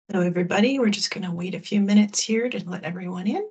Hello, everybody. We're just going to wait a few minutes here to let everyone in.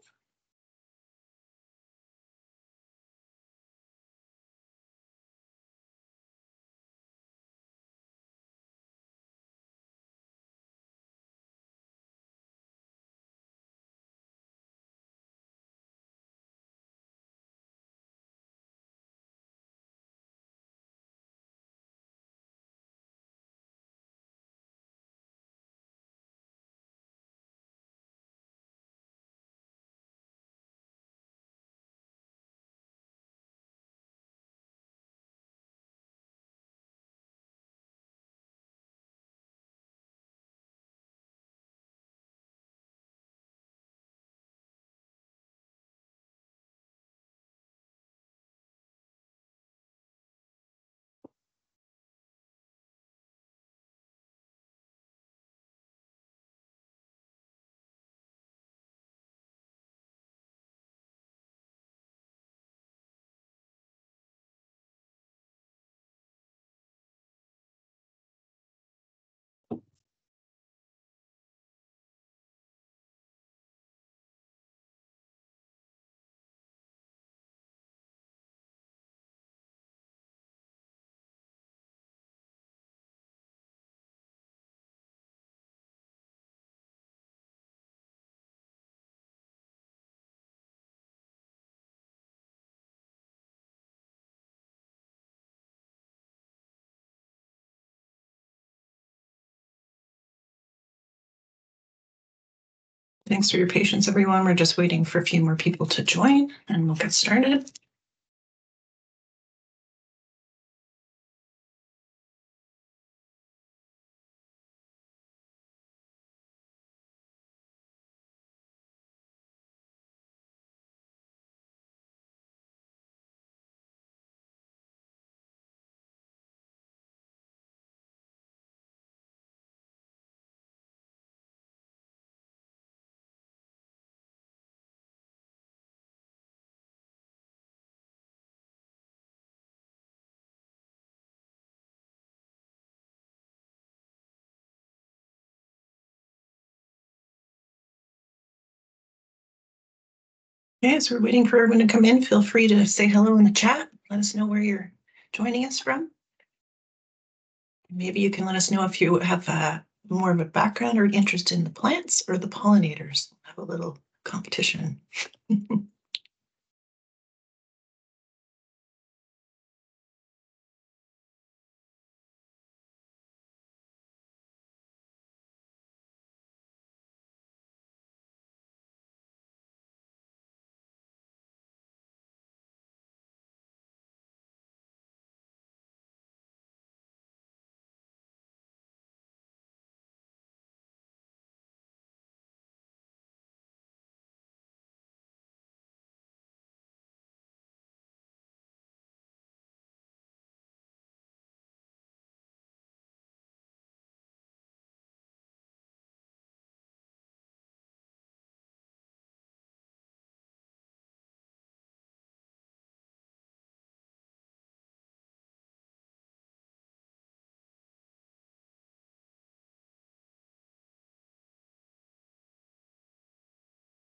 Thanks for your patience, everyone. We're just waiting for a few more people to join, and we'll get started. Okay, so we're waiting for everyone to come in. Feel free to say hello in the chat. Let us know where you're joining us from. Maybe you can let us know if you have more of a background or interest in the plants or the pollinators. We'll have a little competition.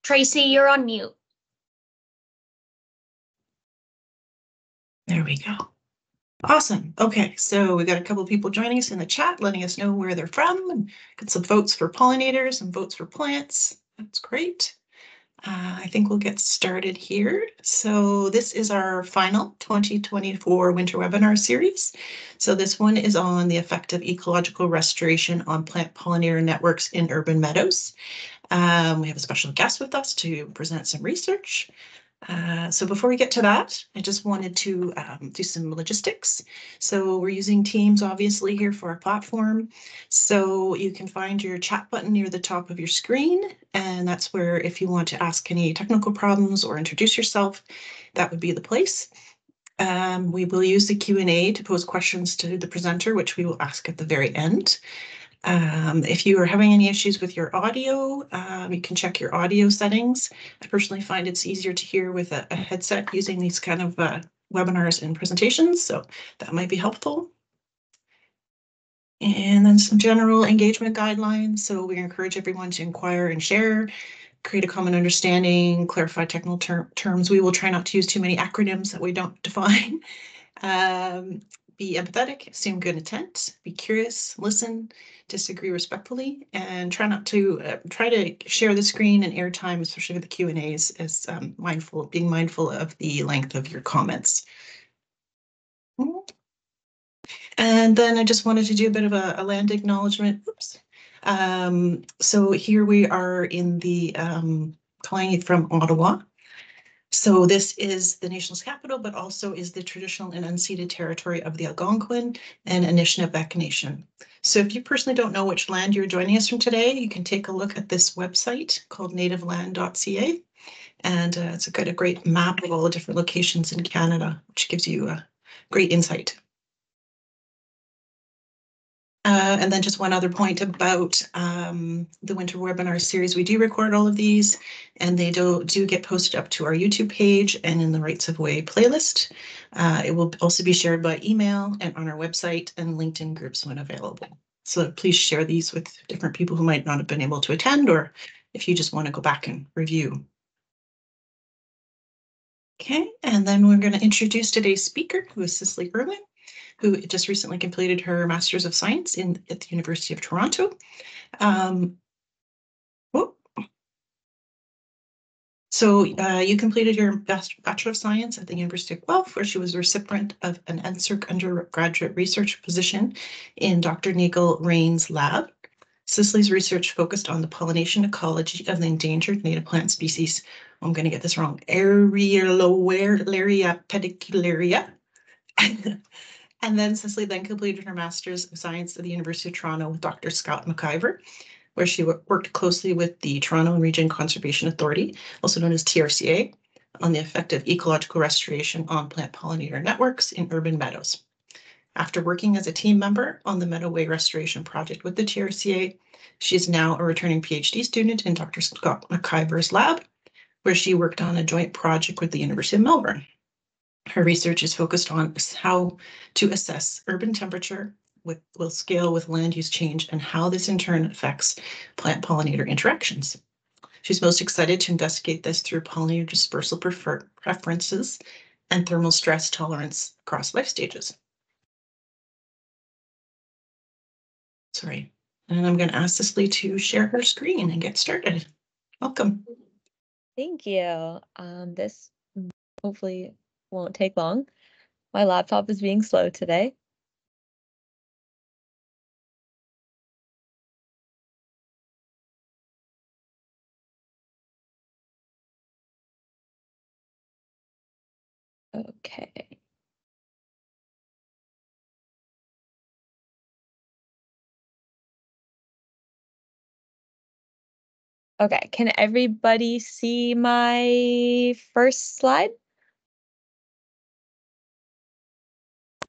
Tracy, you're on mute. There we go. Awesome. Okay, so we got a couple of people joining us in the chat, letting us know where they're from, and got some votes for pollinators, some votes for plants. That's great. I think we'll get started here. So this is our final 2024 winter webinar series. So this one is on the effect of ecological restoration on plant pollinator networks in urban meadows. We have a special guest with us to present some research. So before we get to that, I just wanted to do some logistics. So we're using Teams, obviously, here for our platform. So you can find your chat button near the top of your screen, and that's where if you want to ask any technical problems or introduce yourself, that would be the place. We will use the Q&A to pose questions to the presenter, which we will ask at the very end. If you are having any issues with your audio, you can check your audio settings. I personally find it's easier to hear with a headset using these kind of webinars and presentations, so that might be helpful. And then some general engagement guidelines. So we encourage everyone to inquire and share, create a common understanding, clarify technical terms. We will try not to use too many acronyms that we don't define. Um, be empathetic, assume good intent, be curious, listen, disagree respectfully, and try to share the screen and airtime, especially with the Q&As, as being mindful of the length of your comments. And then I just wanted to do a bit of a land acknowledgement. Oops. So here we are in the calling from Ottawa. So this is the nation's capital, but also is the traditional and unceded territory of the Algonquin and Anishinaabe Nation. So if you personally don't know which land you're joining us from today, you can take a look at this website called nativeland.ca. And it's a great map of all the different locations in Canada, which gives you a great insight. And then just one other point about the winter webinar series. We do record all of these, and they do get posted up to our YouTube page and in the Rights of Way playlist. It will also be shared by email and on our website and LinkedIn groups when available. So please share these with different people who might not have been able to attend, or if you just want to go back and review. Okay, and then we're going to introduce today's speaker, who is Sisley Irwin, who just recently completed her Master's of Science at the University of Toronto. So you completed your Bachelor of Science at the University of Guelph, where she was a recipient of an NSERC undergraduate research position in Dr. Nigel Rain's lab. Sisley's research focused on the pollination ecology of the endangered native plant species. I'm going to get this wrong. Areolaria pedicularia. And then Sisley then completed her Master's of Science at the University of Toronto with Dr. Scott McIver, where she worked closely with the Toronto Region Conservation Authority, also known as TRCA, on the effect of ecological restoration on plant pollinator networks in urban meadows. After working as a team member on the Meadowway Restoration Project with the TRCA, she is now a returning PhD student in Dr. Scott McIver's lab, where she worked on a joint project with the University of Melbourne. Her research is focused on how to assess urban temperature will scale with land use change and how this in turn affects plant-pollinator interactions. She's most excited to investigate this through pollinator dispersal preferences and thermal stress tolerance across life stages. Sorry. And I'm going to ask Sisley to share her screen and get started. Welcome. Thank you. This hopefully won't take long. My laptop is being slow today. Okay. Okay, can everybody see my first slide?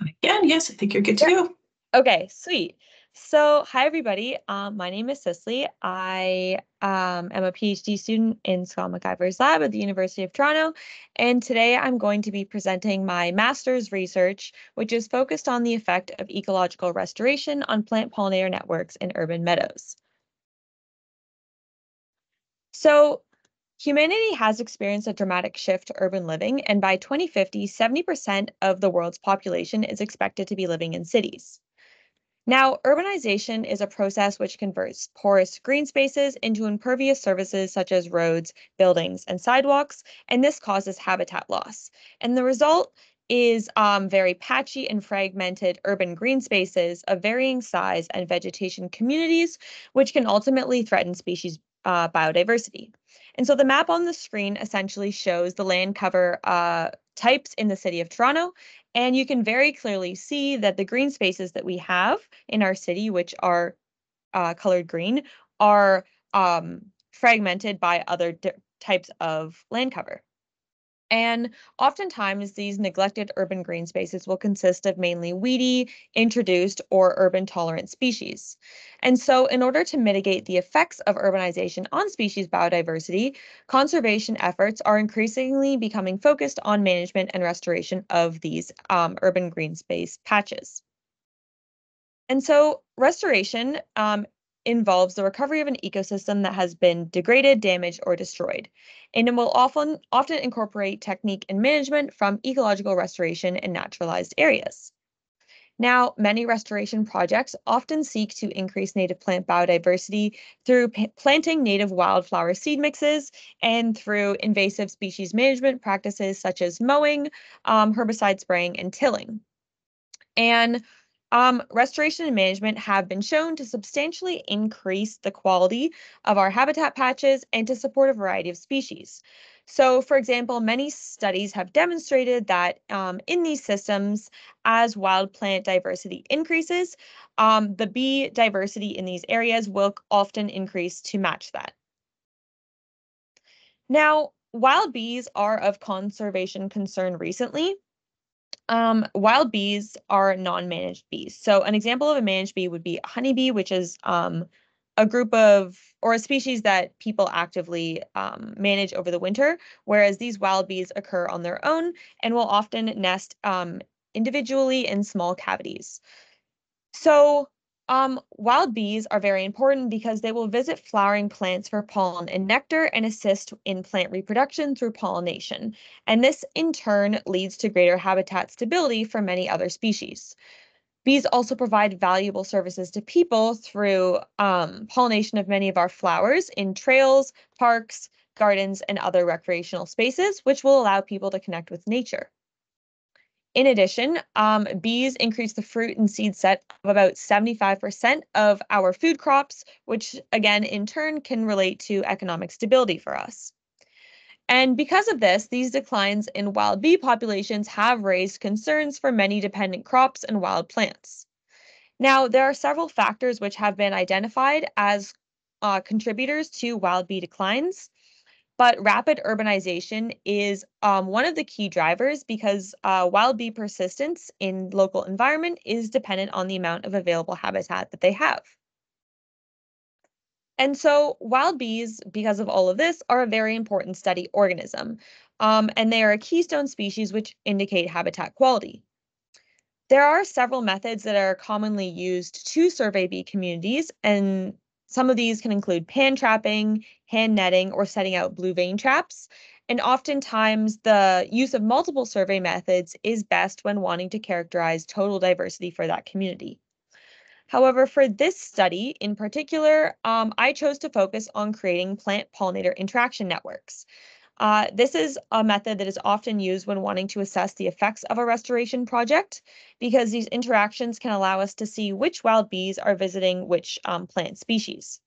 Again, yes, I think you're good to go. Okay, sweet. So, hi everybody. My name is Sisley. I am a PhD student in Scott McIver's lab at the University of Toronto, and today I'm going to be presenting my master's research, which is focused on the effect of ecological restoration on plant pollinator networks in urban meadows. So, humanity has experienced a dramatic shift to urban living, and by 2050, 70% of the world's population is expected to be living in cities. Now, urbanization is a process which converts porous green spaces into impervious surfaces such as roads, buildings, and sidewalks, and this causes habitat loss. And the result is very patchy and fragmented urban green spaces of varying size and vegetation communities, which can ultimately threaten species biodiversity. And so the map on the screen essentially shows the land cover types in the city of Toronto, and you can very clearly see that the green spaces that we have in our city, which are colored green, are fragmented by other types of land cover. And oftentimes, these neglected urban green spaces will consist of mainly weedy, introduced, or urban tolerant species. And so, in order to mitigate the effects of urbanization on species biodiversity, conservation efforts are increasingly becoming focused on management and restoration of these urban green space patches. And so restoration involves the recovery of an ecosystem that has been degraded, damaged, or destroyed. And it will often incorporate technique and management from ecological restoration in naturalized areas. Now, many restoration projects often seek to increase native plant biodiversity through planting native wildflower seed mixes and through invasive species management practices such as mowing, herbicide spraying, and tilling. And restoration and management have been shown to substantially increase the quality of our habitat patches and to support a variety of species. So, for example, many studies have demonstrated that in these systems, as wild plant diversity increases, the bee diversity in these areas will often increase to match that. Now, wild bees are of conservation concern recently. Wild bees are non-managed bees. So an example of a managed bee would be a honeybee, which is a group of or a species that people actively manage over the winter, whereas these wild bees occur on their own and will often nest individually in small cavities. So, wild bees are very important because they will visit flowering plants for pollen and nectar and assist in plant reproduction through pollination. And this, in turn, leads to greater habitat stability for many other species. Bees also provide valuable services to people through pollination of many of our flowers in trails, parks, gardens, and other recreational spaces, which will allow people to connect with nature. In addition, bees increase the fruit and seed set of about 75% of our food crops, which again, in turn, can relate to economic stability for us. And because of this, these declines in wild bee populations have raised concerns for many dependent crops and wild plants. Now, there are several factors which have been identified as contributors to wild bee declines. But rapid urbanization is one of the key drivers because wild bee persistence in local environment is dependent on the amount of available habitat that they have. And so wild bees, because of all of this, are a very important study organism. And they are a keystone species which indicate habitat quality. There are several methods that are commonly used to survey bee communities, and some of these can include pan trapping, hand netting, or setting out blue vein traps. And oftentimes, the use of multiple survey methods is best when wanting to characterize total diversity for that community. However, for this study in particular, I chose to focus on creating plant pollinator interaction networks. This is a method that is often used when wanting to assess the effects of a restoration project because these interactions can allow us to see which wild bees are visiting which plant species.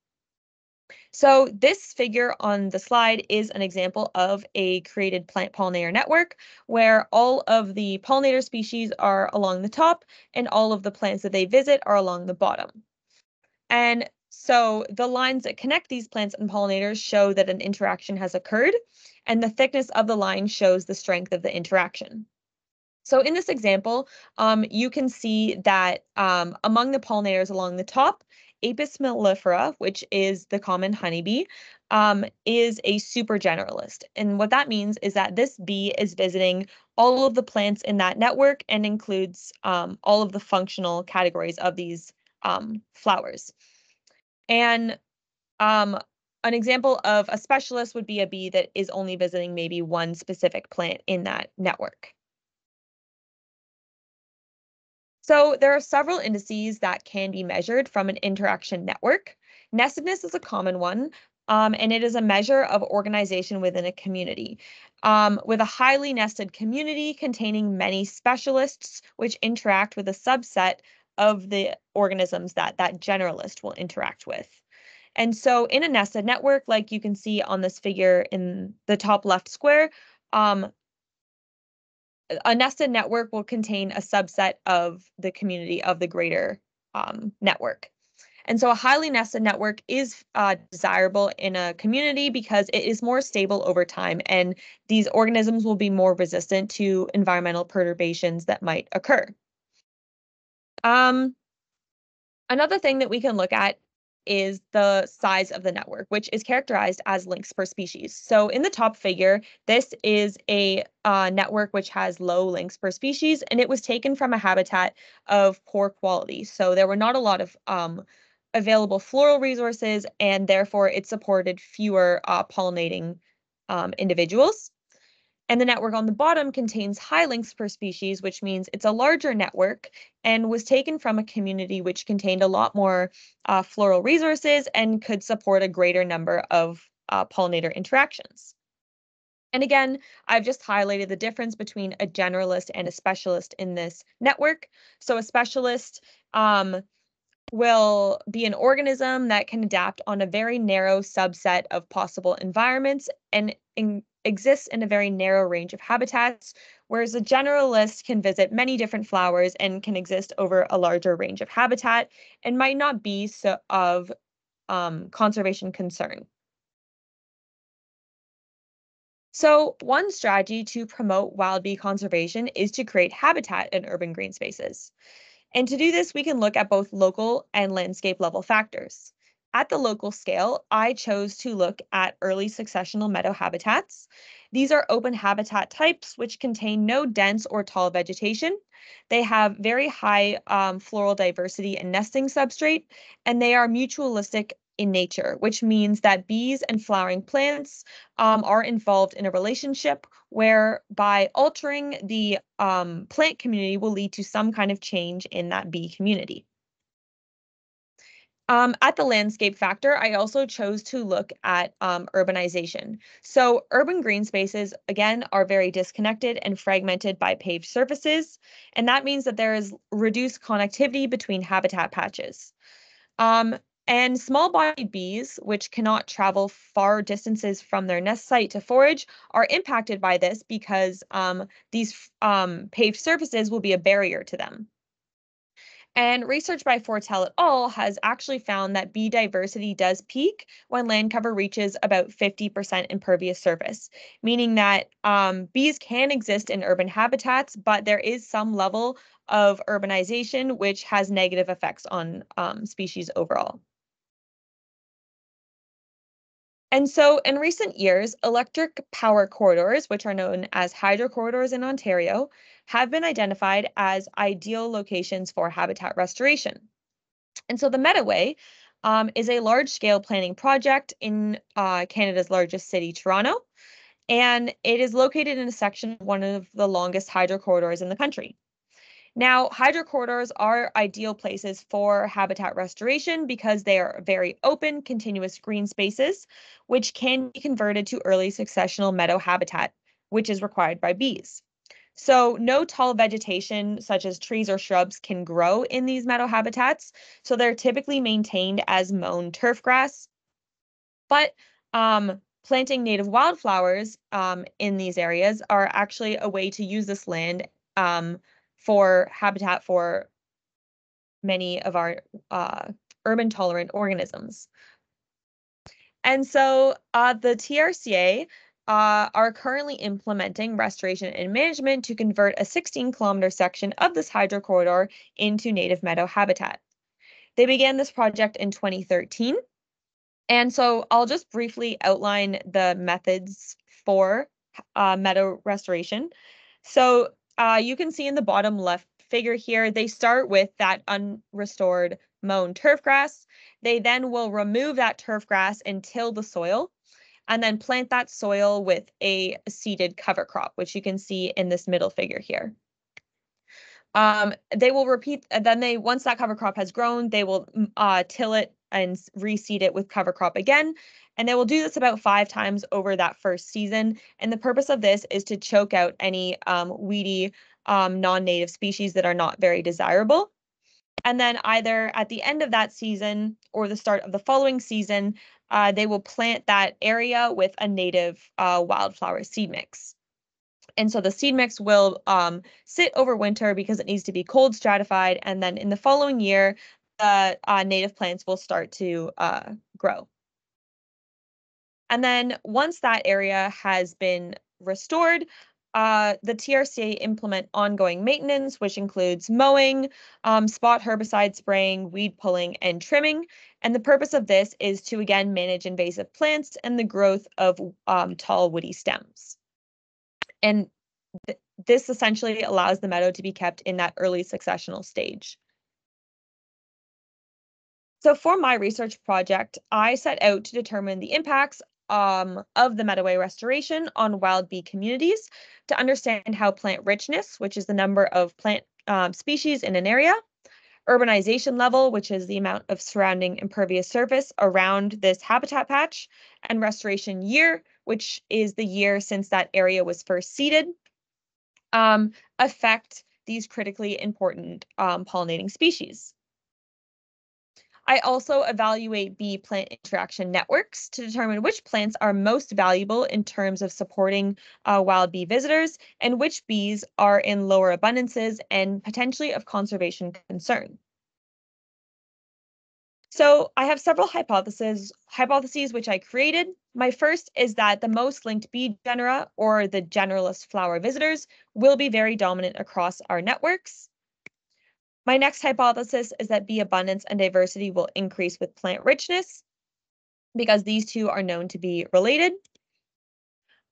So this figure on the slide is an example of a created plant pollinator network where all of the pollinator species are along the top and all of the plants that they visit are along the bottom. And so the lines that connect these plants and pollinators show that an interaction has occurred, and the thickness of the line shows the strength of the interaction. So in this example, you can see that among the pollinators along the top, Apis mellifera, which is the common honeybee, is a super generalist. And what that means is that this bee is visiting all of the plants in that network and includes all of the functional categories of these flowers. And um, an example of a specialist would be a bee that is only visiting maybe one specific plant in that network. So there are several indices that can be measured from an interaction network. Nestedness is a common one, and it is a measure of organization within a community. With a highly nested community containing many specialists, which interact with a subset of the organisms that that generalist will interact with. And so in a nested network, like you can see on this figure in the top left square, um, a nested network will contain a subset of the community of the greater network. And so a highly nested network is desirable in a community because it is more stable over time and these organisms will be more resistant to environmental perturbations that might occur. Um, Another thing that we can look at is the size of the network, which is characterized as links per species. So in the top figure, this is a network which has low links per species, and it was taken from a habitat of poor quality. So there were not a lot of available floral resources, and therefore it supported fewer pollinating individuals. And the network on the bottom contains high links per species, which means it's a larger network and was taken from a community which contained a lot more floral resources and could support a greater number of pollinator interactions. And again, I've just highlighted the difference between a generalist and a specialist in this network. So a specialist will be an organism that can adapt on a very narrow subset of possible environments and exists in a very narrow range of habitats, whereas a generalist can visit many different flowers and can exist over a larger range of habitat and might not be so of conservation concern. So, one strategy to promote wild bee conservation is to create habitat in urban green spaces. And to do this, we can look at both local and landscape level factors. At the local scale, I chose to look at early successional meadow habitats. These are open habitat types which contain no dense or tall vegetation. They have very high floral diversity and nesting substrate, and they are mutualistic in nature, which means that bees and flowering plants are involved in a relationship where by altering the plant community will lead to some kind of change in that bee community. At the landscape factor, I also chose to look at urbanization. So, urban green spaces, again, are very disconnected and fragmented by paved surfaces, and that means that there is reduced connectivity between habitat patches. Um, and small bodied bees, which cannot travel far distances from their nest site to forage, are impacted by this because these paved surfaces will be a barrier to them. And research by Fortel et al. Has actually found that bee diversity does peak when land cover reaches about 50% impervious surface, meaning that bees can exist in urban habitats, but there is some level of urbanization which has negative effects on species overall. And so, in recent years, electric power corridors, which are known as hydro corridors in Ontario, have been identified as ideal locations for habitat restoration. And so, the Meadoway is a large scale planning project in Canada's largest city, Toronto, and it is located in a section of one of the longest hydro corridors in the country. Now, hydrocorridors are ideal places for habitat restoration because they are very open, continuous green spaces, which can be converted to early successional meadow habitat, which is required by bees. So, no tall vegetation, such as trees or shrubs, can grow in these meadow habitats. So, they're typically maintained as mown turf grass. But planting native wildflowers in these areas are actually a way to use this land um, for habitat for many of our urban tolerant organisms. And so the TRCA are currently implementing restoration and management to convert a 16-kilometer section of this hydro corridor into native meadow habitat. They began this project in 2013. And so I'll just briefly outline the methods for meadow restoration. So you can see in the bottom left figure here, they start with that unrestored mown turf grass. They then will remove that turf grass and till the soil, and then plant that soil with a seeded cover crop, which you can see in this middle figure here. They will repeat, then they, once that cover crop has grown, they will till it and reseed it with cover crop again. And they will do this about 5 times over that first season. And the purpose of this is to choke out any weedy non-native species that are not very desirable. And then either at the end of that season or the start of the following season, they will plant that area with a native wildflower seed mix. And so the seed mix will sit over winter because it needs to be cold stratified. And then in the following year, the native plants will start to grow. And then once that area has been restored, the TRCA implement ongoing maintenance, which includes mowing, spot herbicide spraying, weed pulling, and trimming. And the purpose of this is to, again, manage invasive plants and the growth of tall woody stems. And this essentially allows the meadow to be kept in that early successional stage. So for my research project, I set out to determine the impacts of the meadoway restoration on wild bee communities to understand how plant richness, which is the number of plant species in an area, urbanization level, which is the amount of surrounding impervious surface around this habitat patch, and restoration year, which is the year since that area was first seeded, affect these critically important pollinating species. I also evaluate bee-plant interaction networks to determine which plants are most valuable in terms of supporting wild bee visitors and which bees are in lower abundances and potentially of conservation concern. So I have several hypotheses which I created. My first is that the most linked bee genera, or the generalist flower visitors, will be very dominant across our networks. My next hypothesis is that bee abundance and diversity will increase with plant richness because these two are known to be related.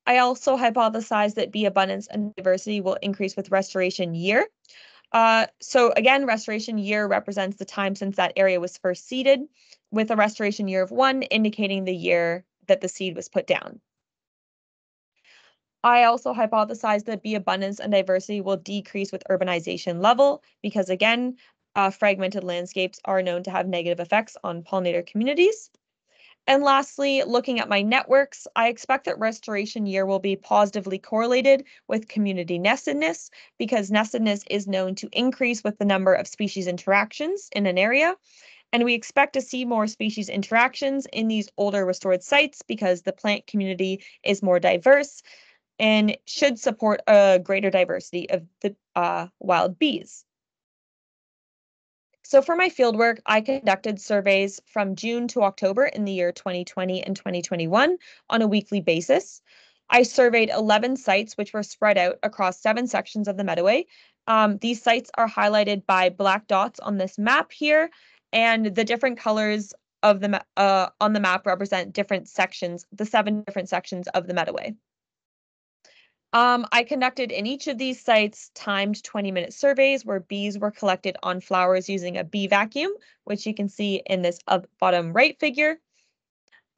I also hypothesize that bee abundance and diversity will increase with restoration year. So again, restoration year represents the time since that area was first seeded, with a restoration year of 1 indicating the year that the seed was put down. I also hypothesize that bee abundance and diversity will decrease with urbanization level because, again, fragmented landscapes are known to have negative effects on pollinator communities. And lastly, looking at my networks, I expect that restoration year will be positively correlated with community nestedness because nestedness is known to increase with the number of species interactions in an area. And we expect to see more species interactions in these older restored sites because the plant community is more diverse and should support a greater diversity of the wild bees. So for my fieldwork, I conducted surveys from June to October in the year 2020 and 2021 on a weekly basis. I surveyed 11 sites, which were spread out across 7 sections of the Meadoway. These sites are highlighted by black dots on this map here, and the different colors of the on the map represent different sections, the 7 different sections of the Meadoway. I conducted in each of these sites timed 20-minute surveys where bees were collected on flowers using a bee vacuum, which you can see in this bottom right figure.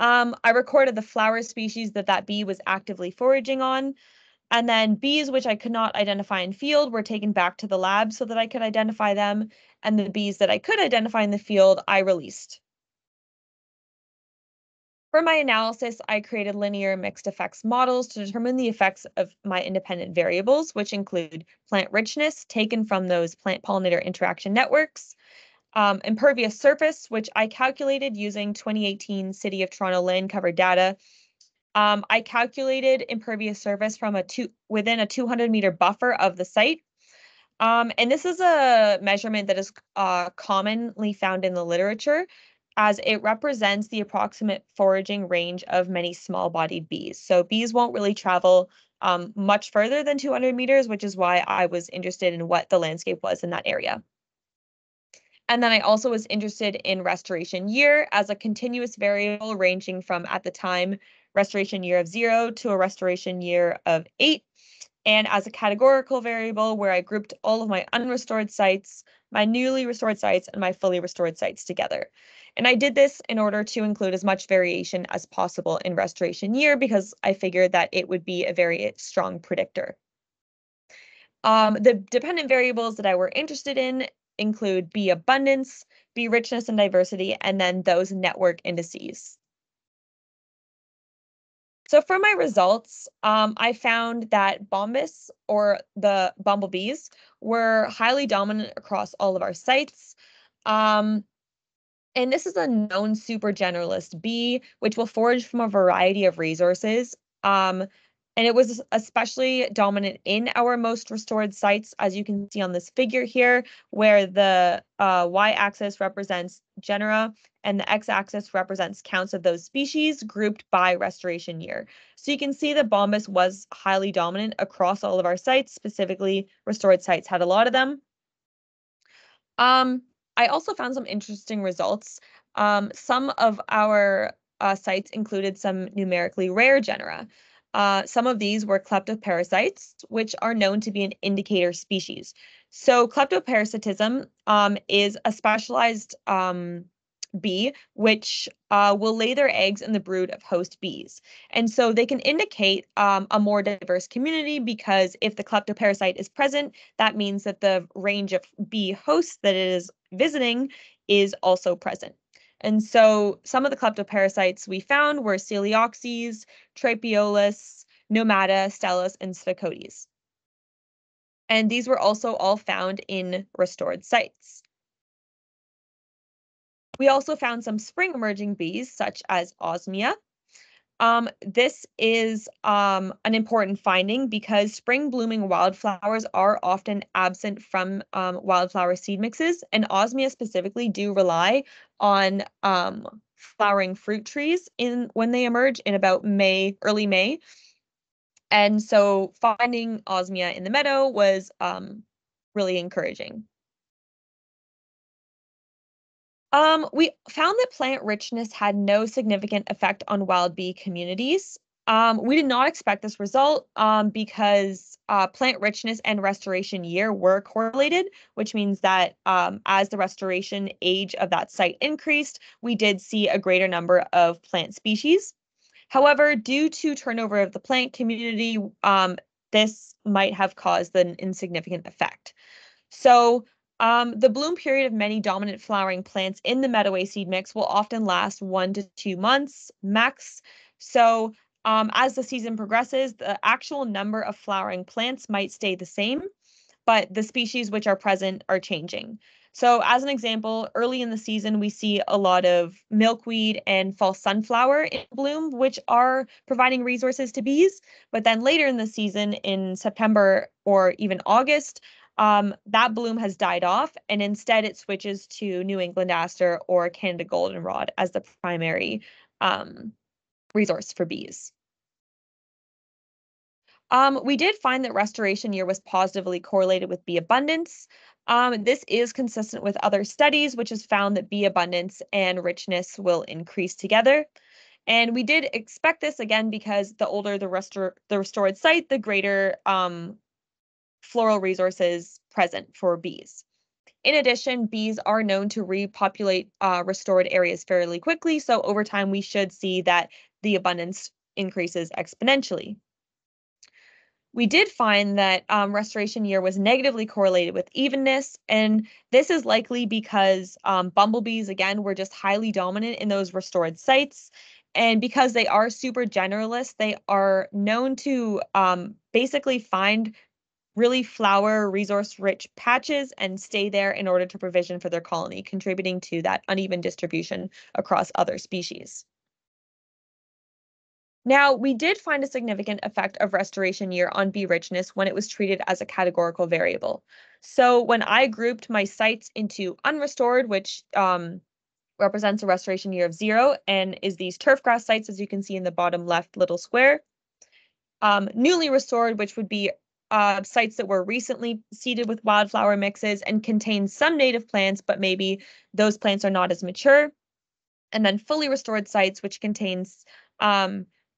I recorded the flower species that bee was actively foraging on, and then bees which I could not identify in field were taken back to the lab so that I could identify them, and the bees that I could identify in the field, I released. For my analysis, I created linear mixed effects models to determine the effects of my independent variables, which include plant richness taken from those plant-pollinator interaction networks, impervious surface, which I calculated using 2018 City of Toronto land cover data. I calculated impervious surface from within a 200-meter buffer of the site. And this is a measurement that is commonly found in the literature as it represents the approximate foraging range of many small-bodied bees. So bees won't really travel much further than 200 meters, which is why I was interested in what the landscape was in that area. And then I also was interested in restoration year as a continuous variable ranging from, at the time, restoration year of 0 to a restoration year of 8, and as a categorical variable where I grouped all of my unrestored sites, my newly restored sites, and my fully restored sites together. And I did this in order to include as much variation as possible in restoration year because I figured that it would be a very strong predictor. The dependent variables that I were interested in include bee abundance, bee richness and diversity, and then those network indices. So for my results, I found that bombus, or the bumblebees, were highly dominant across all of our sites. And this is a known super generalist bee, which will forage from a variety of resources. And it was especially dominant in our most restored sites, as you can see on this figure here, where the y-axis represents genera and the x-axis represents counts of those species grouped by restoration year. So you can see that Bombus was highly dominant across all of our sites, specifically restored sites had a lot of them. I also found some interesting results. Some of our sites included some numerically rare genera. Some of these were kleptoparasites, which are known to be an indicator species. So kleptoparasitism is a specialized bee, which will lay their eggs in the brood of host bees. And so they can indicate a more diverse community because if the kleptoparasite is present, that means that the range of bee hosts that it is visiting is also present. And so some of the kleptoparasites we found were Coleoxys, Trapeolus, Nomata, Stelis, and Sphecodes. And these were also all found in restored sites. We also found some spring emerging bees, such as Osmia. This is an important finding because spring blooming wildflowers are often absent from wildflower seed mixes, and Osmia specifically do rely on flowering fruit trees when they emerge in about May, early May. And so finding Osmia in the meadow was really encouraging. We found that plant richness had no significant effect on wild bee communities. We did not expect this result because plant richness and restoration year were correlated, which means that as the restoration age of that site increased, we did see a greater number of plant species. However, due to turnover of the plant community, this might have caused an insignificant effect. So the bloom period of many dominant flowering plants in the meadoway seed mix will often last 1 to 2 months max. So as the season progresses, the actual number of flowering plants might stay the same, but the species which are present are changing. So, as an example, early in the season, we see a lot of milkweed and false sunflower in bloom, which are providing resources to bees. But then later in the season, in September or even August, that bloom has died off, and instead it switches to New England aster or Canada goldenrod as the primary resource for bees. We did find that restoration year was positively correlated with bee abundance. This is consistent with other studies, which has found that bee abundance and richness will increase together. And we did expect this again because the older the restored site, the greater floral resources present for bees. In addition, bees are known to repopulate restored areas fairly quickly, so over time we should see that the abundance increases exponentially. We did find that restoration year was negatively correlated with evenness, and this is likely because bumblebees, again, were just highly dominant in those restored sites. And because they are super generalists, they are known to basically find really flower resource rich patches and stay there in order to provision for their colony, contributing to that uneven distribution across other species. Now, we did find a significant effect of restoration year on bee richness when it was treated as a categorical variable. So when I grouped my sites into unrestored, which represents a restoration year of 0 and is these turf grass sites, as you can see in the bottom left little square, newly restored, which would be sites that were recently seeded with wildflower mixes and contain some native plants, but maybe those plants are not as mature. And then fully restored sites, which contains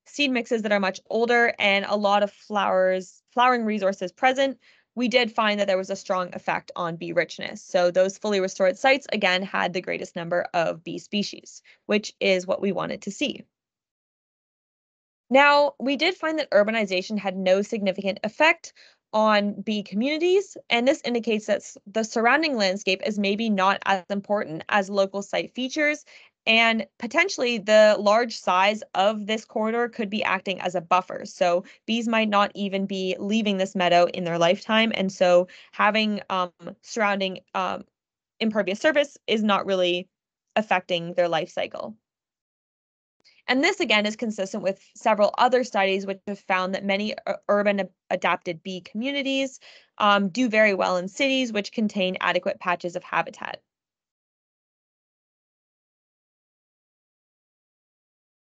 seed mixes that are much older and a lot of flowering resources present. We did find that there was a strong effect on bee richness. So those fully restored sites, again, had the greatest number of bee species, which is what we wanted to see. Now, we did find that urbanization had no significant effect on bee communities, and this indicates that the surrounding landscape is maybe not as important as local site features, and potentially the large size of this corridor could be acting as a buffer. So bees might not even be leaving this meadow in their lifetime, and so having surrounding impervious surface is not really affecting their life cycle. And this, again, is consistent with several other studies which have found that many urban adapted bee communities do very well in cities which contain adequate patches of habitat.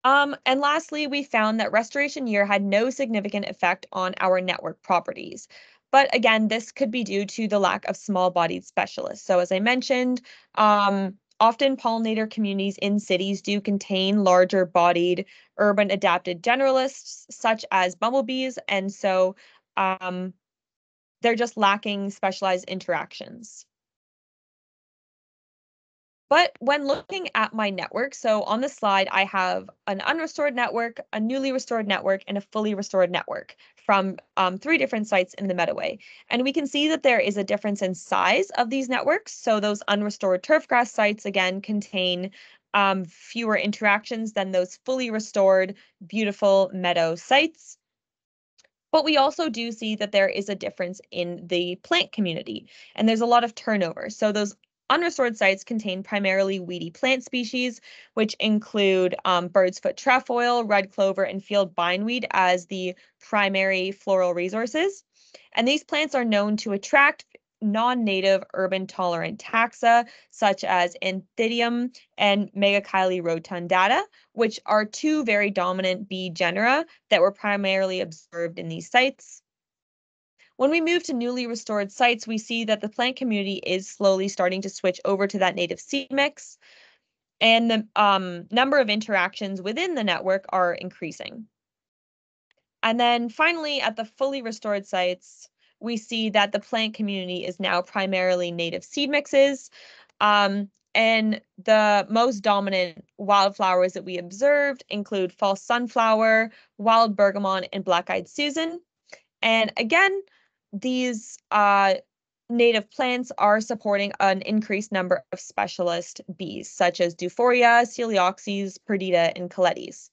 And lastly, we found that restoration year had no significant effect on our network properties. But again, this could be due to the lack of small-bodied specialists. So as I mentioned, often pollinator communities in cities do contain larger-bodied, urban-adapted generalists, such as bumblebees, and so they're just lacking specialized interactions. But when looking at my network, so on the slide, I have an unrestored network, a newly restored network, and a fully restored network from 3 different sites in the Meadoway. And we can see that there is a difference in size of these networks. So those unrestored turfgrass sites, again, contain fewer interactions than those fully restored, beautiful meadow sites. But we also do see that there is a difference in the plant community, and there's a lot of turnover. So those unrestored sites contain primarily weedy plant species, which include bird's foot trefoil, red clover, and field bindweed as the primary floral resources. And these plants are known to attract non-native urban tolerant taxa such as Anthidium and Megachile rotundata, which are 2 very dominant bee genera that were primarily observed in these sites. When we move to newly restored sites, we see that the plant community is slowly starting to switch over to that native seed mix, and the number of interactions within the network are increasing. And then finally, at the fully restored sites, we see that the plant community is now primarily native seed mixes. And the most dominant wildflowers that we observed include false sunflower, wild bergamot, and black-eyed Susan. And again, these native plants are supporting an increased number of specialist bees, such as Duphoria, Coleoxys, Perdita, and Coletes.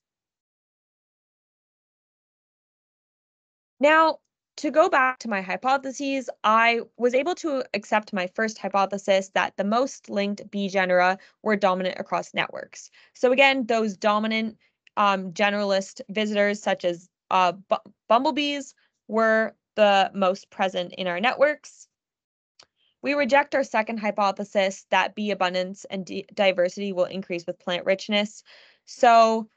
Now, to go back to my hypotheses, I was able to accept my first hypothesis that the most linked bee genera were dominant across networks. So again, those dominant generalist visitors, such as bumblebees, were the most present in our networks. We reject our second hypothesis that bee abundance and diversity will increase with plant richness. So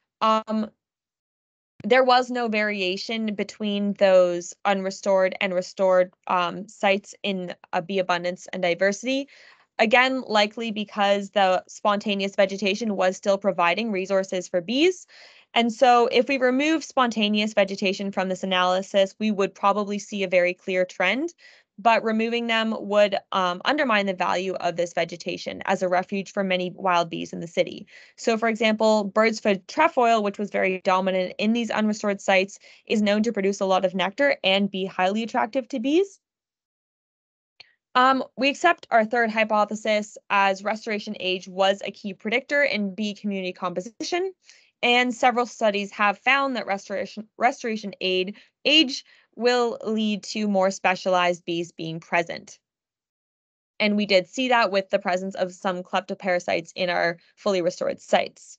there was no variation between those unrestored and restored sites in bee abundance and diversity. Again, likely because the spontaneous vegetation was still providing resources for bees. And so if we remove spontaneous vegetation from this analysis, we would probably see a very clear trend, but removing them would undermine the value of this vegetation as a refuge for many wild bees in the city. So for example, bird's foot trefoil, which was very dominant in these unrestored sites, is known to produce a lot of nectar and be highly attractive to bees. We accept our third hypothesis as restoration age was a key predictor in bee community composition, and several studies have found that restoration age will lead to more specialized bees being present. And we did see that with the presence of some kleptoparasites in our fully restored sites.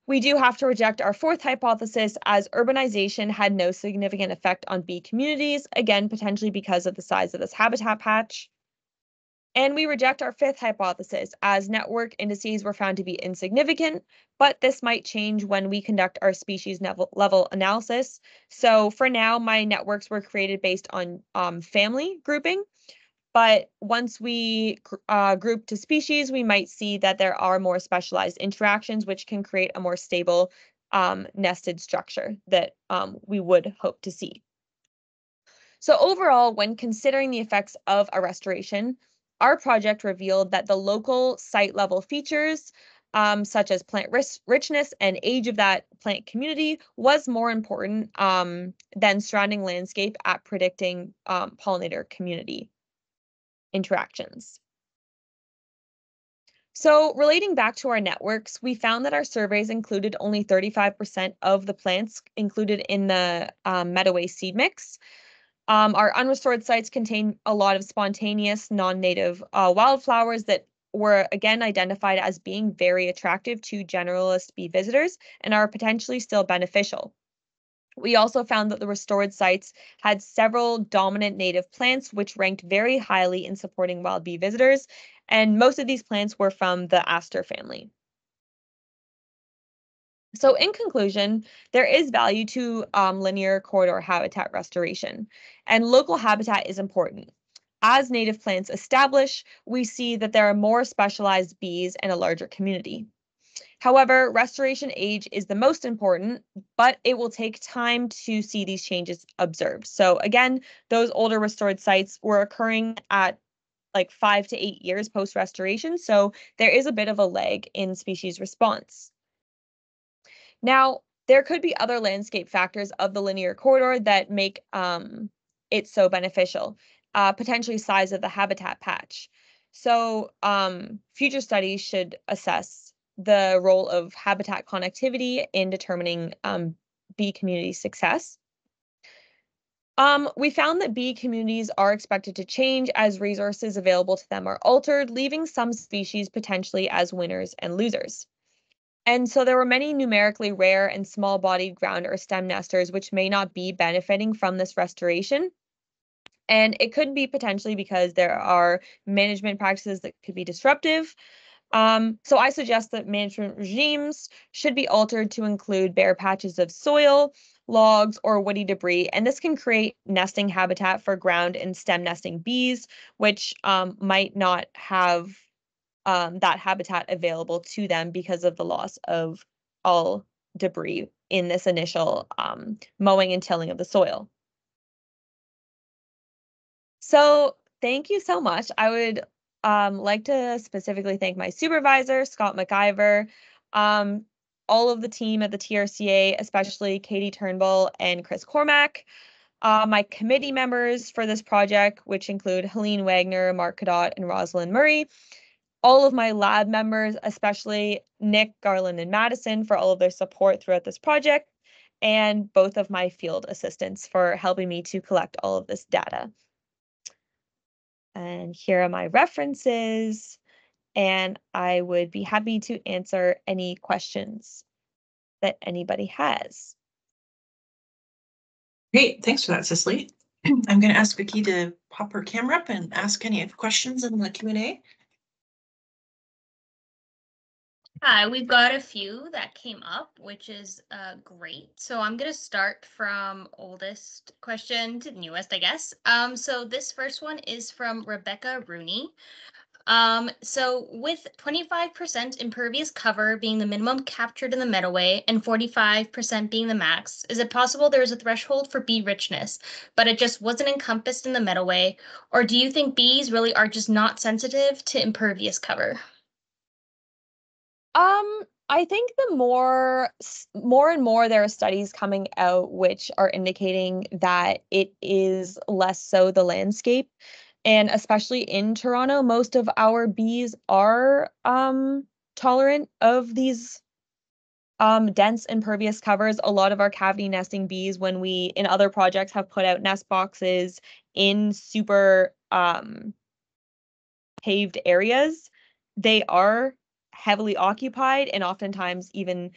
We do have to reject our fourth hypothesis as urbanization had no significant effect on bee communities, again, potentially because of the size of this habitat patch. And we reject our fifth hypothesis as network indices were found to be insignificant, but this might change when we conduct our species level analysis. So for now, my networks were created based on family grouping. But once we group to species, we might see that there are more specialized interactions, which can create a more stable nested structure that we would hope to see. So overall, when considering the effects of a restoration, our project revealed that the local site level features, such as plant richness and age of that plant community, was more important than surrounding landscape at predicting pollinator community interactions. So relating back to our networks, we found that our surveys included only 35% of the plants included in the Meadoway seed mix. Our unrestored sites contain a lot of spontaneous, non-native wildflowers that were again identified as being very attractive to generalist bee visitors and are potentially still beneficial. We also found that the restored sites had several dominant native plants, which ranked very highly in supporting wild bee visitors, and most of these plants were from the aster family. So, in conclusion, there is value to linear corridor habitat restoration, and local habitat is important. As native plants establish, we see that there are more specialized bees and a larger community. However, restoration age is the most important, but it will take time to see these changes observed. So, again, those older restored sites were occurring at like 5 to 8 years post restoration. So, there is a bit of a lag in species response. Now, there could be other landscape factors of the linear corridor that make it so beneficial, potentially size of the habitat patch. So, future studies should assess the role of habitat connectivity in determining bee community success. We found that bee communities are expected to change as resources available to them are altered, leaving some species potentially as winners and losers. And so there were many numerically rare and small bodied ground or stem nesters which may not be benefiting from this restoration. And it could be potentially because there are management practices that could be disruptive. So I suggest that management regimes should be altered to include bare patches of soil, logs, or woody debris. And this can create nesting habitat for ground and stem nesting bees, which might not have that habitat available to them because of the loss of all debris in this initial mowing and tilling of the soil. So, thank you so much. I would like to specifically thank my supervisor, Scott McIver, um, all of the team at the TRCA, especially Katie Turnbull and Chris Cormack, my committee members for this project, which include Helene Wagner, Mark Cadot, and Rosalind Murray, all of my lab members, especially Nick, Garland, and Madison, for all of their support throughout this project, and both of my field assistants for helping me to collect all of this data. And here are my references, and I would be happy to answer any questions that anybody has. Great, thanks for that, Sisley. I'm going to ask Vicky to pop her camera up and ask any questions in the Q&A. Hi, we've got a few that came up, which is great. So I'm going to start from oldest question to newest, I guess. So this first one is from Rebecca Rooney. So with 25% impervious cover being the minimum captured in the meadoway and 45% being the max, is it possible there is a threshold for bee richness, but it just wasn't encompassed in the meadoway? Or do you think bees really are just not sensitive to impervious cover? I think the more and more there are studies coming out which are indicating that it is less so the landscape. And especially in Toronto, most of our bees are tolerant of these dense impervious covers. A lot of our cavity nesting bees, when we in other projects have put out nest boxes in super paved areas, they are heavily occupied, and oftentimes even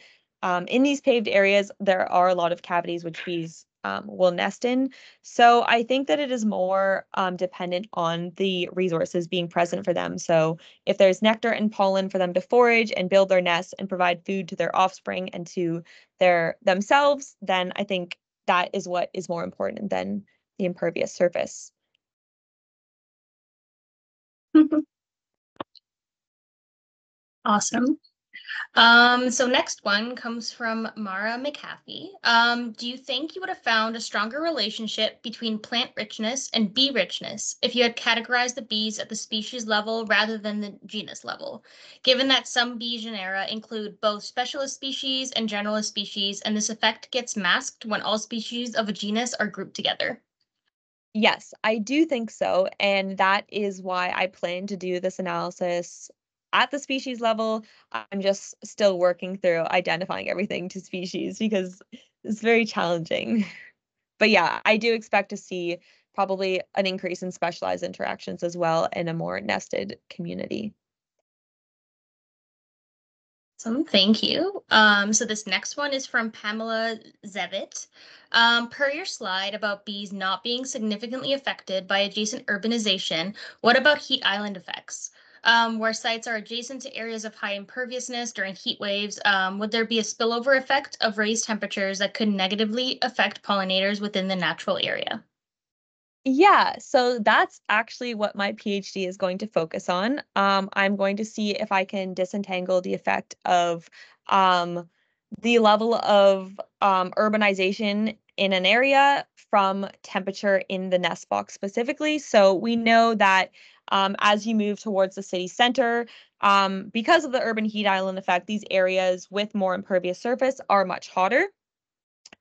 in these paved areas, there are a lot of cavities which bees will nest in. So I think that it is more dependent on the resources being present for them. So if there's nectar and pollen for them to forage and build their nests and provide food to their offspring and to their themselves, then I think that is what is more important than the impervious surface. Awesome. So next one comes from Mara McAfee. Do you think you would have found a stronger relationship between plant richness and bee richness if you had categorized the bees at the species level rather than the genus level, given that some bee genera include both specialist species and generalist species, and this effect gets masked when all species of a genus are grouped together? Yes, I do think so. And that is why I plan to do this analysis at the species level. I'm just still working through identifying everything to species because it's very challenging. But yeah, I do expect to see probably an increase in specialized interactions as well in a more nested community. Awesome, thank you. So this next one is from Pamela Zevit. Per your slide about bees not being significantly affected by adjacent urbanization, what about heat island effects? Where sites are adjacent to areas of high imperviousness during heat waves, would there be a spillover effect of raised temperatures that could negatively affect pollinators within the natural area? Yeah, so that's actually what my PhD is going to focus on. I'm going to see if I can disentangle the effect of um, the level of urbanization in an area from temperature in the nest box specifically. So we know that as you move towards the city center, because of the urban heat island effect, these areas with more impervious surface are much hotter.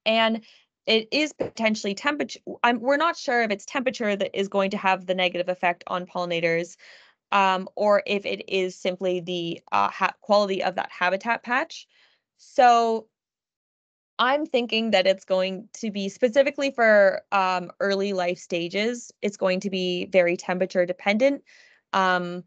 And it is potentially temperature. We're not sure if it's temperature that is going to have the negative effect on pollinators, or if it is simply the quality of that habitat patch. So I'm thinking that it's going to be specifically for early life stages. It's going to be very temperature dependent. And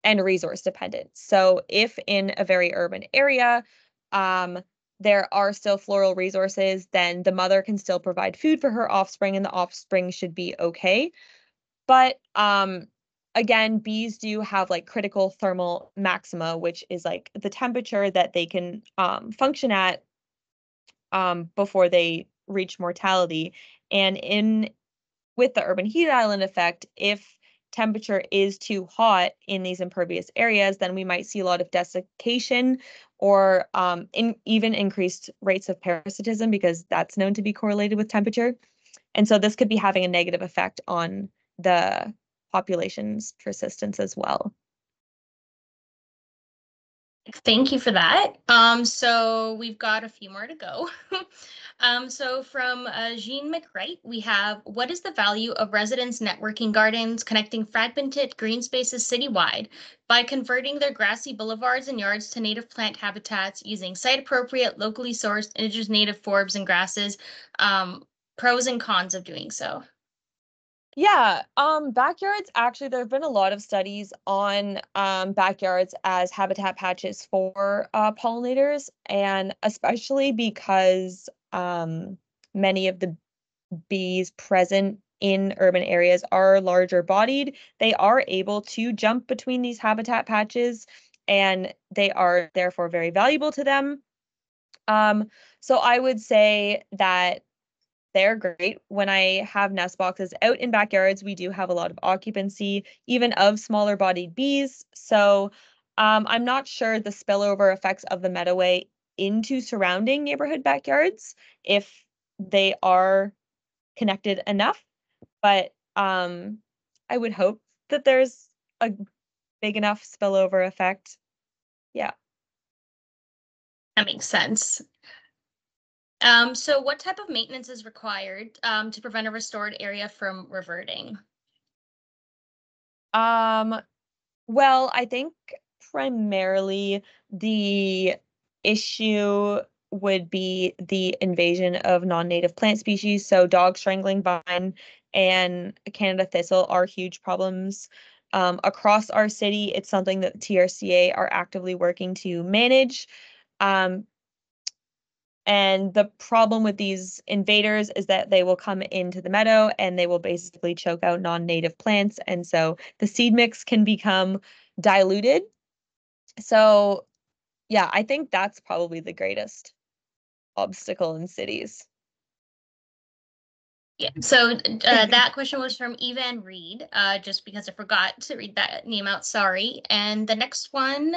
resource dependent. So if in a very urban area, um, there are still floral resources, then the mother can still provide food for her offspring and the offspring should be okay. But again, bees do have like critical thermal maxima, which is like the temperature that they can function at before they reach mortality. And in with the urban heat island effect, if temperature is too hot in these impervious areas, then we might see a lot of desiccation or even increased rates of parasitism because that's known to be correlated with temperature. And so this could be having a negative effect on the population's persistence as well. Thank you for that. So we've got a few more to go. So from Jean McWright, we have, what is the value of residents networking gardens connecting fragmented green spaces citywide by converting their grassy boulevards and yards to native plant habitats using site-appropriate, locally sourced, indigenous native forbs and grasses? Pros and cons of doing so. Yeah, backyards actually there have been a lot of studies on backyards as habitat patches for pollinators, and especially because many of the bees present in urban areas are larger bodied, they are able to jump between these habitat patches and they are therefore very valuable to them. So I would say that they're great. When I have nest boxes out in backyards, we do have a lot of occupancy, even of smaller bodied bees. So I'm not sure the spillover effects of the meadoway into surrounding neighborhood backyards if they are connected enough. But I would hope that there's a big enough spillover effect. Yeah. That makes sense. So what type of maintenance is required to prevent a restored area from reverting? Um, well, I think primarily the issue would be the invasion of non-native plant species. So dog strangling vine and Canada thistle are huge problems across our city. It's something that the TRCA are actively working to manage. Um, and the problem with these invaders is that they will come into the meadow and they will basically choke out non-native plants. And so the seed mix can become diluted. So, yeah, I think that's probably the greatest obstacle in cities. Yeah, so that question was from Evan Reed, just because I forgot to read that name out, sorry. And the next one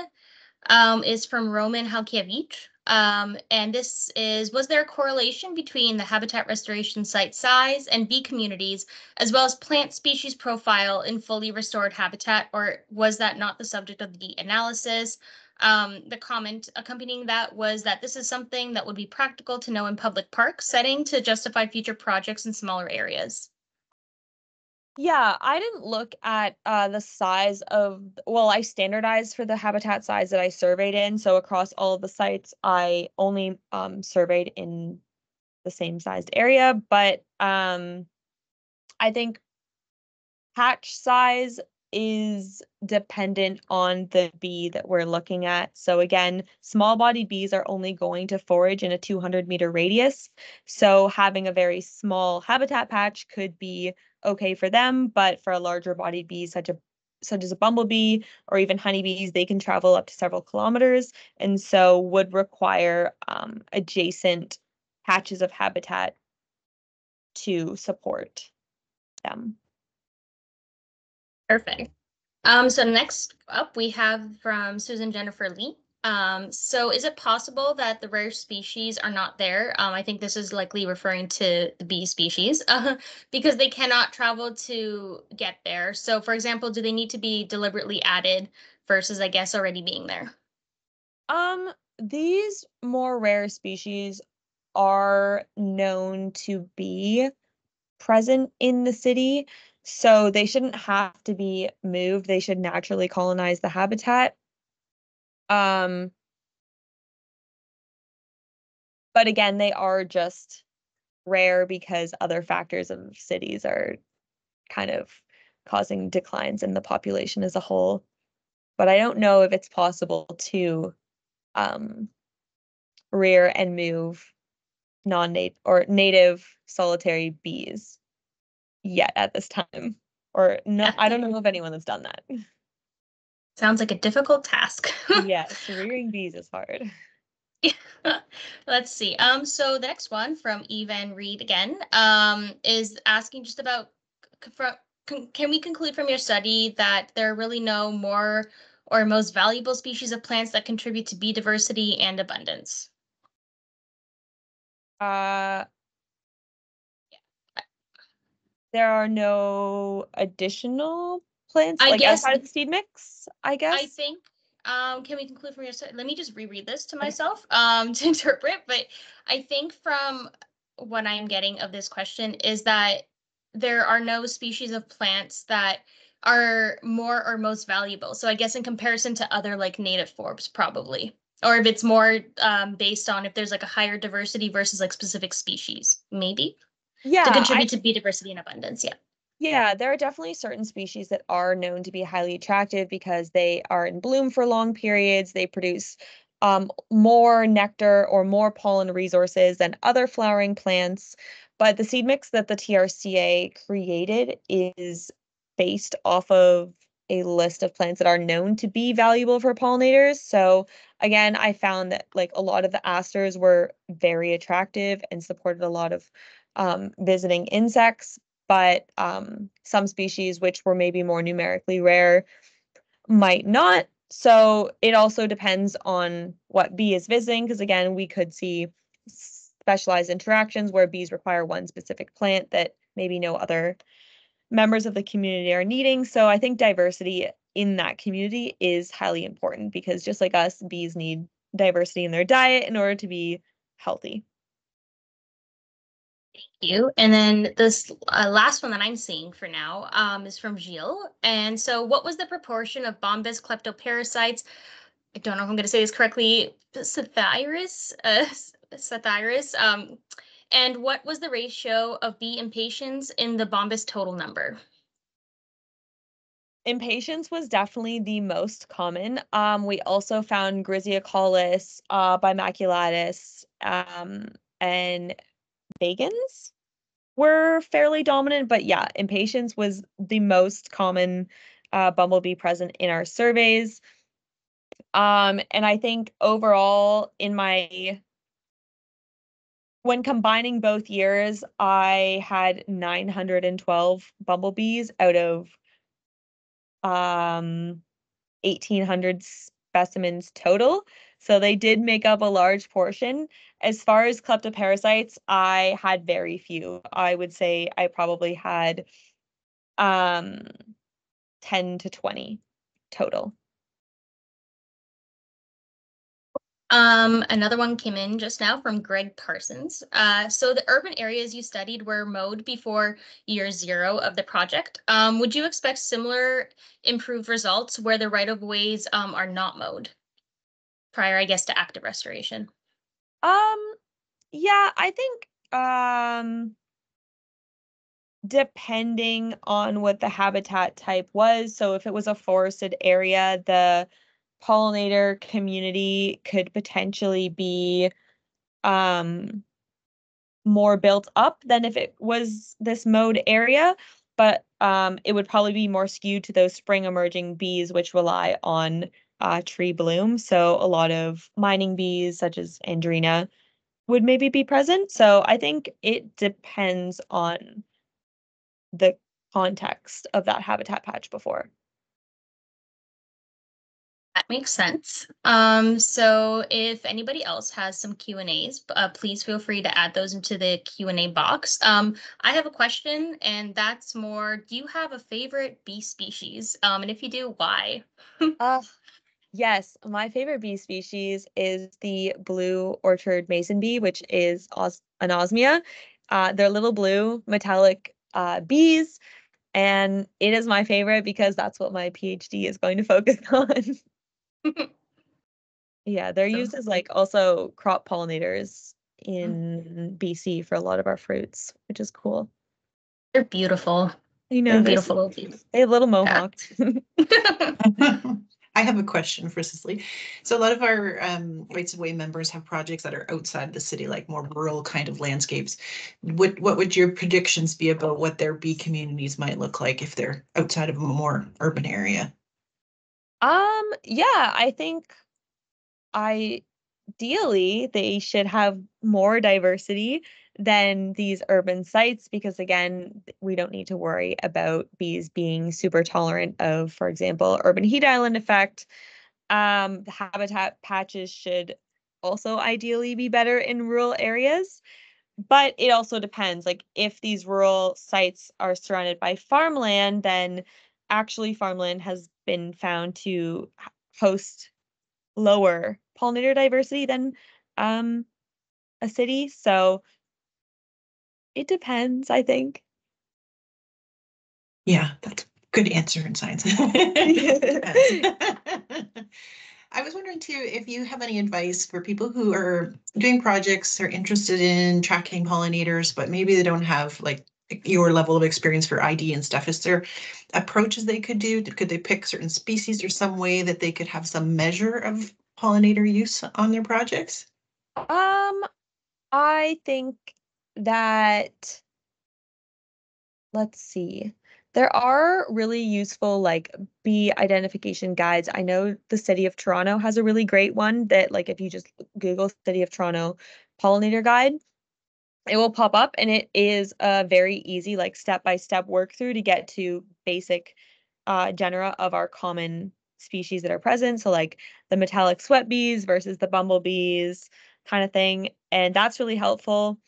is from Roman Halkiewicz. And this is, was there a correlation between the habitat restoration site size and bee communities, as well as plant species profile in fully restored habitat, or was that not the subject of the analysis? The comment accompanying that was that this is something that would be practical to know in public park setting to justify future projects in smaller areas. Yeah, I didn't look at the size of, well, I standardized for the habitat size that I surveyed in. So across all of the sites, I only surveyed in the same sized area. But I think patch size is dependent on the bee that we're looking at. So again, small-bodied bees are only going to forage in a 200-meter radius. So having a very small habitat patch could be okay for them, but for a larger bodied bee such as a bumblebee or even honeybees, they can travel up to several kilometers and so would require adjacent patches of habitat to support them. Perfect. So next up we have from Susan Jennifer Lee. So is it possible that the rare species are not there? I think this is likely referring to the bee species, because they cannot travel to get there. So for example, do they need to be deliberately added versus, I guess, already being there? These more rare species are known to be present in the city, so they shouldn't have to be moved. They should naturally colonize the habitat. Um, but again, they are just rare because other factors of cities are kind of causing declines in the population as a whole. But I don't know if it's possible to rear and move non-native or native solitary bees yet at this time. Or no, I don't know of anyone that's done that. Sounds like a difficult task. Yes, rearing bees is hard. Let's see. So the next one from Evan Reed again, is asking just about can we conclude from your study that there are really no more or most valuable species of plants that contribute to bee diversity and abundance? Uh, there are no additional plants I like guess outside of the seed mix, I I guess. think, can we conclude from your study? Let me just reread this to Okay. myself, to interpret, but I think from what I'm getting of this question is that there are no species of plants that are more or most valuable. So I guess in comparison to other like native forbs, probably. Or if it's more based on if there's like a higher diversity versus like specific species, maybe to Yeah, contribute to bee diversity and abundance. Yeah. yeah, there are definitely certain species that are known to be highly attractive because they are in bloom for long periods. They produce more nectar or more pollen resources than other flowering plants. But the seed mix that the TRCA created is based off of a list of plants that are known to be valuable for pollinators. So again, I found that like a lot of the asters were very attractive and supported a lot of visiting insects, but some species which were maybe more numerically rare might not. So it also depends on what bee is visiting, because again, we could see specialized interactions where bees require one specific plant that maybe no other members of the community are needing. So I think diversity in that community is highly important because just like us, bees need diversity in their diet in order to be healthy. You. And then this last one that I'm seeing for now is from Gilles. And so, what was the proportion of Bombus kleptoparasites? I don't know if I'm going to say this correctly. Satyrus. And what was the ratio of bee impatiens in the Bombus total number? Impatiens was definitely the most common. We also found Griseocollis, Bimaculatus, and Vagans were fairly dominant, but yeah, impatiens was the most common bumblebee present in our surveys. And I think overall when combining both years, I had 912 bumblebees out of 1,800 specimens total. So they did make up a large portion. As far as kleptoparasites, I had very few. I would say I probably had um 10 to 20 total. Another one came in just now from Greg Parsons. So the urban areas you studied were mowed before year 0 of the project. Would you expect similar improved results where the right-of-ways are not mowed prior, I guess, to active restoration? Um, yeah, I think depending on what the habitat type was. So if it was a forested area, the pollinator community could potentially be more built up than if it was this mowed area, but it would probably be more skewed to those spring emerging bees, which rely on tree bloom. So a lot of mining bees, such as Andrena, would maybe be present. So I think it depends on the context of that habitat patch before. That makes sense. So if anybody else has some Q&As, please feel free to add those into the Q&A box. I have a question, and that's more, do you have a favorite bee species? And if you do, why? Uh, yes, my favorite bee species is the blue orchard mason bee, which is anosmia. They're little blue metallic bees, and it is my favorite because that's what my PhD is going to focus on. Yeah, they're used as like also crop pollinators in BC for a lot of our fruits, which is cool. They're beautiful. You know, They're beautiful little bees. they have little Yeah. mohawks. I have a question for Sisley. So a lot of our Rights of Way members have projects that are outside the city, like more rural kind of landscapes. What would your predictions be about what their bee communities might look like if they're outside of a more urban area? Yeah, I think ideally they should have more diversity than these urban sites because again, we don't need to worry about bees being super tolerant of, for example, urban heat island effect. The habitat patches should also ideally be better in rural areas, but it also depends. Like if these rural sites are surrounded by farmland, then actually farmland has been found to host lower pollinator diversity than um, a city. So it depends, I think. Yeah, that's a good answer in science. Depends. I was wondering too if you have any advice for people who are doing projects or interested in tracking pollinators, but maybe they don't have like your level of experience for ID and stuff. Is there approaches they could do? Could they pick certain species or some way that they could have some measure of pollinator use on their projects? Um, I think that let's see. There are really useful like bee identification guides. I know the city of Toronto has a really great one that like if you just Google City of Toronto pollinator guide, it will pop up and it is a very easy like step-by-step work through to get to basic genera of our common species that are present. So like the metallic sweat bees versus the bumblebees kind of thing. And that's really helpful.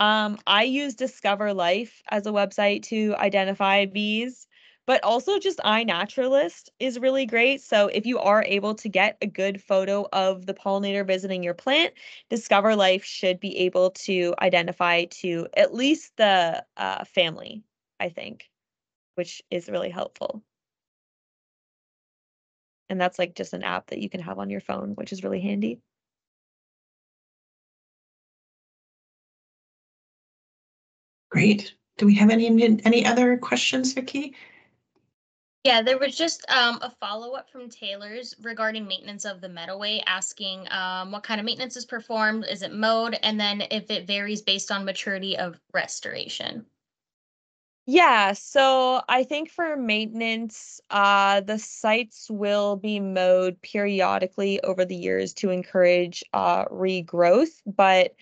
I use Discover Life as a website to identify bees, but also just iNaturalist is really great. So if you are able to get a good photo of the pollinator visiting your plant, Discover Life should be able to identify to at least the family, I think, which is really helpful. And that's like just an app that you can have on your phone, which is really handy. Great. Do we have any other questions, Vicky? Yeah, there was just a follow-up from Taylor's regarding maintenance of the meadowway, asking what kind of maintenance is performed, is it mowed, and then if it varies based on maturity of restoration. Yeah, so I think for maintenance, the sites will be mowed periodically over the years to encourage regrowth, but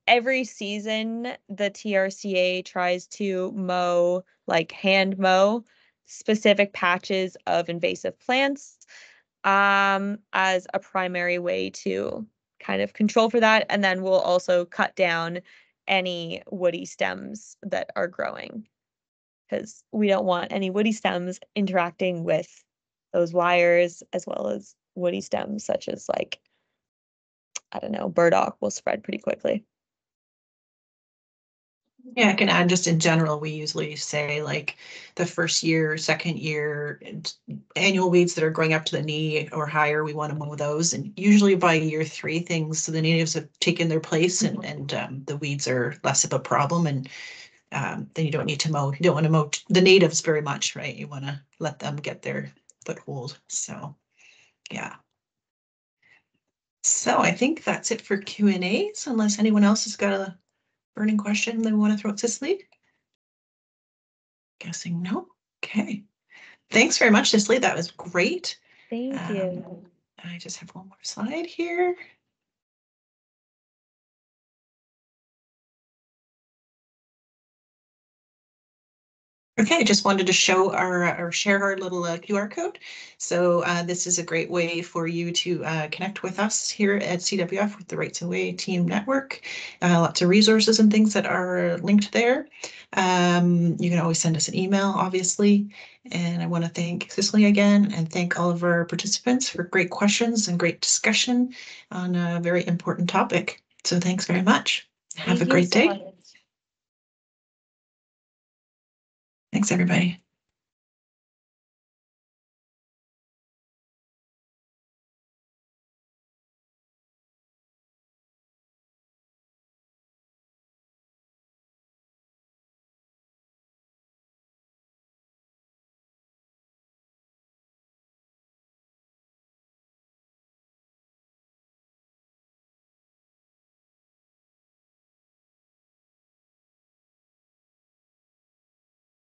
every season the TRCA tries to mow, like hand mow specific patches of invasive plants as a primary way to kind of control for that. And then we'll also cut down any woody stems that are growing because we don't want any woody stems interacting with those wires as well as woody stems such as like, I don't know, burdock will spread pretty quickly. Yeah, I can add just in general, we usually say like the first year, second year, annual weeds that are growing up to the knee or higher, we want to mow those. And usually by year three, things, so the natives have taken their place and the weeds are less of a problem. And then you don't need to mow. You don't want to mow the natives very much, right? You want to let them get their foothold. So yeah. So I think that's it for Q&As, unless anyone else has got a burning question they want to throw at Sisley. Guessing no. Okay. Thanks very much, Sisley. That was great. Thank you. I just have one more slide here. Okay, just wanted to show or share our little QR code. So this is a great way for you to connect with us here at CWF with the Rights Away Team Network. Lots of resources and things that are linked there. You can always send us an email, obviously. And I want to thank Sisley again and thank all of our participants for great questions and great discussion on a very important topic. So thanks very much. Have a great day. Much. Thanks, everybody.